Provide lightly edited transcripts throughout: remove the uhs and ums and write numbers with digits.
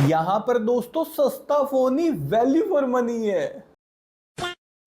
यहाँ पर दोस्तों सस्ता phone he value for money है।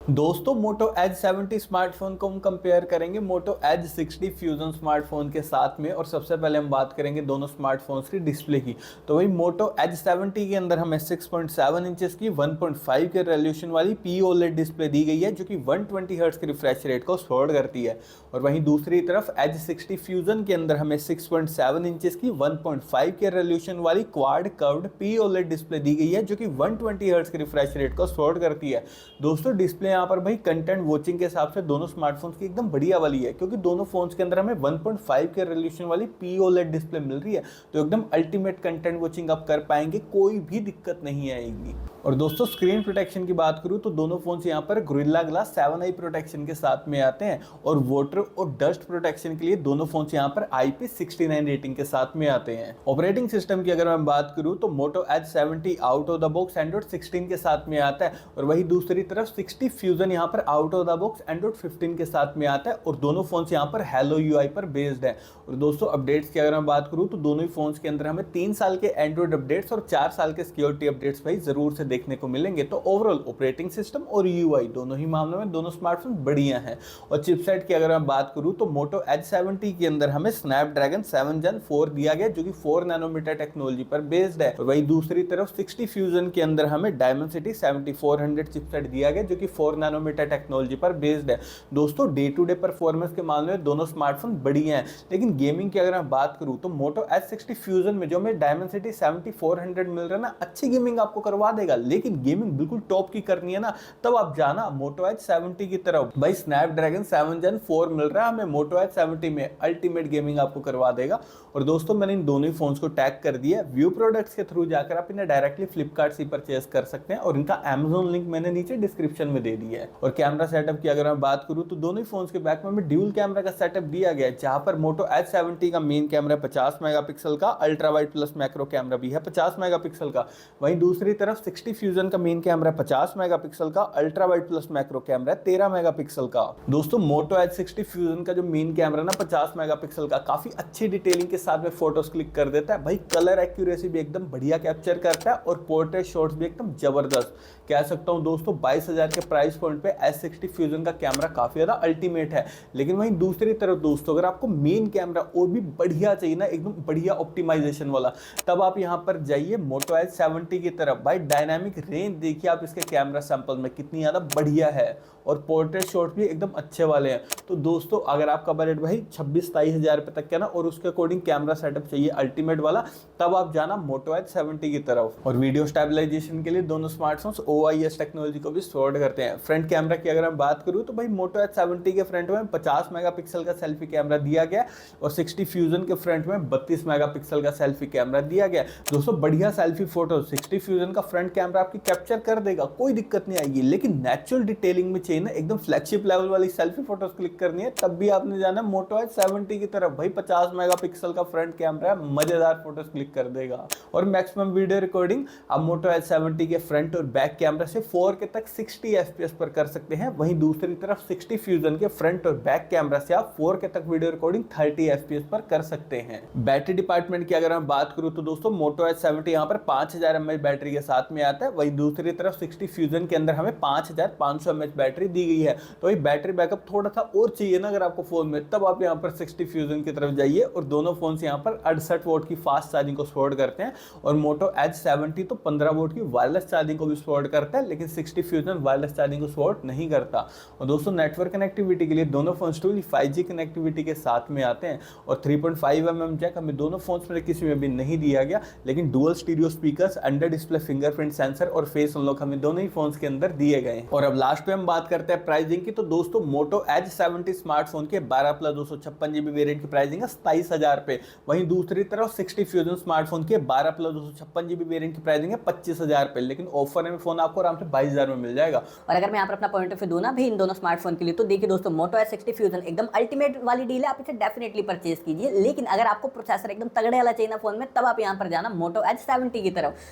दोस्तों मोटो एज 70 स्मार्टफोन को हम कंपेयर करेंगे मोटो एज 60 फ्यूजन स्मार्टफोन के साथ में। और सबसे पहले हम बात करेंगे दोनों स्मार्टफोन्स की डिस्प्ले की। तो वही मोटो एज 70 के अंदर हमें 6.7 इंचेस की 1.5 के रेजोल्यूशन वाली पी ओलेड डिस्प्ले दी गई है, जो कि 120 हर्ट्ज के रिफ्रेश रेट को सपोर्ट करती है। और वहीं दूसरी तरफ एज 60 फ्यूजन के अंदर हमें 6.7 इंचेस की 1.5 के रेजोल्यूशन वाली quad curved P OLED display दी गई है, जो कि 120 हर्ट्ज के रिफ्रेश रेट को सपोर्ट करती है। दोस्तों डिस्प्ले यहाँ पर भाई कंटेंट वॉचिंग के हिसाब से दोनों स्मार्टफोन्स की एकदम बढ़िया वाली है, क्योंकि दोनों फोन्स के अंदर हमें 1.5 के रेजोल्यूशन वाली पी ओलेड डिस्प्ले मिल रही है। तो एकदम अल्टीमेट कंटेंट वॉचिंग आप कर पाएंगे, कोई भी दिक्कत नहीं आएगी। और दोस्तों स्क्रीन प्रोटेक्शन की बात करूं तो दोनों फोन्स यहाँ पर गोरिल्ला ग्लास 7i प्रोटेक्शन के साथ में आते हैं। और वाटर और डस्ट प्रोटेक्शन के लिए दोनों फोन्स यहाँ पर IP69 रेटिंग के साथ में आते हैं। ऑपरेटिंग सिस्टम की अगर मैं बात करूं तो Moto Edge 70 out of the box Android 16 के साथ में आता है। और वही दूसरी तरफ 60 फ्यूजन यहाँ पर out of the box Android 15 के साथ में आता है। और दोनों फोन्स यहाँ पर हेलो यूआई पर बेस्ड है। और दोस्तों अपडेट्स की अगर मैं बात करूं तो दोनों ही फोन्स के अंदर हमें 3 साल के एंड्रॉइड अपडेट्स और 4 साल के सिक्योरिटी अपडेट्स भाई जरूर से देखने को मिलेंगे। तो ओवरऑल ऑपरेटिंग सिस्टम और यूआई दोनों ही मामलों में दोनों स्मार्टफोन बढ़िया हैं। और चिपसेट की अगर मैं बात करूं तो मोटो एज 70 के अंदर हमें स्नैपड्रैगन 7 Gen 4 दिया गया, जो कि 4 नैनोमीटर टेक्नोलॉजी पर बेस्ड है। और वही दूसरी तरफ 60 फ्यूजन के अंदर हमें डायमेंसिटी 7400 चिपसेट दिया गया, जो कि 4 नैनोमीटर टेक्नोलॉजी पर बेस्ड है। दोस्तों डे टू डे परफॉर्मेंस के मामले में दोनों स्मार्टफोन बढ़िया हैं, लेकिन गेमिंग की अगर मैं बात करूं तो मोटो एज 60 फ्यूजन में जो हमें डायमेंसिटी 7400 मिल रहा है ना, अच्छी गेमिंग आपको करवा देगा। लेकिन गेमिंग बिल्कुल टॉप की करनी है ना, तब आप जाना मोटो एज 70 की तरफ। भाई स्नैपड्रैगन 7 Gen 4 मिल रहा है हमें मोटो एज 70 में, अल्टीमेट गेमिंग आपको करवा देगा। और दोस्तों मैंने इन दोनों ही फोन्स को टैग कर दिया है। व्यू प्रोडक्ट्स के थ्रू जाकर आप इन्हें डायरेक्टली फ्लिपकार्ट से परचेज कर सकते हैं, और इनका Amazon लिंक मैंने नीचे डिस्क्रिप्शन में दे दिया है। और कैमरा सेटअप की अगर मैं बात करूं तो दोनों ही फोन्स के बैक में हमें ड्यूल कैमरा का सेटअप दिया गया है, जहां पर मोटो एज 70 का मेन कैमरा 50 मेगापिक्सल का, ultra wide plus macro camera भी है 50 मेगापिक्सल का। वहीं दूसरी तरफ 60 फ्यूजन का मेन कैमरा 50 मेगापिक्सल का, ultra wide plus macro camera 13 megapixel का। दोस्तों मोटो एज 60 फ्यूजन का जो मेन कैमरा ना 50 मेगापिक्सल का, काफी अच्छी डिटेलिंग के साथ में फोटोज क्लिक कर देता है। भाई कलर एक्यूरेसी भी एकदम बढ़िया कैप्चर करता है, और पोर्ट्रेट शॉट्स भी एकदम जबरदस्त। कह सकता हूं दोस्तों 22,000 के प्राइस पॉइंट पे एज 60 फ्यूजन का कैमरा काफी ज्यादा अल्टीमेट है। लेकिन वहीं दूसरी तरफ दोस्तों अगर आपको मेन कैमरा और भी बढ़िया चाहिए ना, एकदम बढ़िया ऑप्टिमाइजेशन वाला, तब आप यहां पर जाइए मोटो एज 70 की तरफ। भाई डायनामिक रेंज देखिए आप इसके कैमरा सैंपल में कितनी ज्यादा बढ़िया है, और पोर्ट्रेट शॉट भी एकदम अच्छे वाले हैं। तो दोस्तों अगर आपका बजट भाई 26-27 हजार रुपए तक का ना, और उसके अकॉर्डिंग कैमरा सेटअप चाहिए अल्टीमेट वाला, तब आप जाना मोटो एज 70 की तरफ। और वीडियो स्टेबलाइजेशन के लिए दोनों स्मार्टफोन्स OIS टेक्नोलॉजी को भी सपोर्ट करते हैं। फ्रंट कैमरा की अगर मैं बात करूं तो भाई मोटो एज 70 के फ्रंट में 50 मेगापिक्सल का सेल्फी कैमरा दिया गया, और 60 फ्यूजन के फ्रंट में 32 मेगापिक्सल का सेल्फी कैमरा दिया गया। दोस्तों बढ़िया सेल्फी फोटो 60 फ्यूजन का फ्रंट कैमरा आपकी कैप्चर कर देगा, कोई दिक्कत नहीं आएगी। लेकिन नेचुरल डिटेलिंग में चाहिए ना, एकदम फ्लैगशिप लेवल वाली सेल्फी फोटोज क्लिक करनी है, तब भी आपने जाना मोटो एज 70 की तरफ। भाई 50 मेगापिक्सल का फ्रंट कैमरा है, मजेदार फोटोज क्लिक कर देगा। और मैक्सिमम वीडियो रिकॉर्डिंग आप मोटो एज 70 के फ्रंट और बैक कैमरा से 4K तक 60 FPS पर कर सकते हैं। वहीं दूसरी तरफ 60 फ्यूजन के फ्रंट और बैक कैमरा से आप 4K तक वीडियो रिकॉर्डिंग 30 FPS पर कर सकते हैं। बैटरी डिपार्टमेंट की अगर मैं बात करूं तो दोस्तों मोटो एज 70 यहाँ पर 5000 mAh बैटरी के साथ में आता है। वहीं दूसरी तरफ 60 फ्यूजन के अंदर हमें 5500 mAh बैटरी दी गई है। तो ये बैटरी बैकअप थोड़ा सा और चाहिए ना अगर आपको फोन में, तब आप यहाँ पर 60 फ्यूजन की तरफ जाइए। और दोनों फोन यहाँ पर 68 वोट की फास्ट चार्जिंग को सपोर्ट करते हैं, और मोटो एज 70 तो 15 वोट की वायरलेस चार्जिंग को भी सपोर्ट करता है, लेकिन 60 फ्यूजन वायरलेस चार्जिंग को सपोर्ट नहीं करता। और दोस्तों नेटवर्क कनेक्टिविटी के लिए दोनों फोन 5G कनेक्टिविटी के साथ में आते हैं, और 3.5mm जैक हमें दोनों फोन्स में किसी में भी नहीं दिया गया, लेकिन dual stereo speakers, under display fingerprint sensor और फेस अनलॉक हमें दोनों ही फोन्स के अंदर दिए गए। और अब लास्ट पे हम बात करते हैं प्राइसिंग की। तो दोस्तों मोटो एज 70 स्मार्टफोन के 12+256GB वेरिएंट की प्राइसिंग है 27,000 रुपए। वहीं दूसरी तरफ 60 फ्यूजन स्मार्टफोन के 12+256GB वेरिएंट की प्राइसिंग है 25,000 रुपए, लेकिन ऑफर में फोन आपको आराम से 22,000 में मिल जाएगा। और अगर मैं यहाँ पर अपना पॉइंट ऑफ व्यू दूं ना भी इन दोनों स्मार्टफोन के लिए, तो देखिए दोस्तों मोटो एज 60 फ्यूजन एकदम अल्टीमेट वाली डील है, आप इसे डेफिनेटली परचेज कीजिए। लेकिन अगर आपको प्रोसेसर एकदम तगड़े वाला चाहिए ना फोन में, तब आप यहाँ पर जाना मोटो एज 70 की तरफ।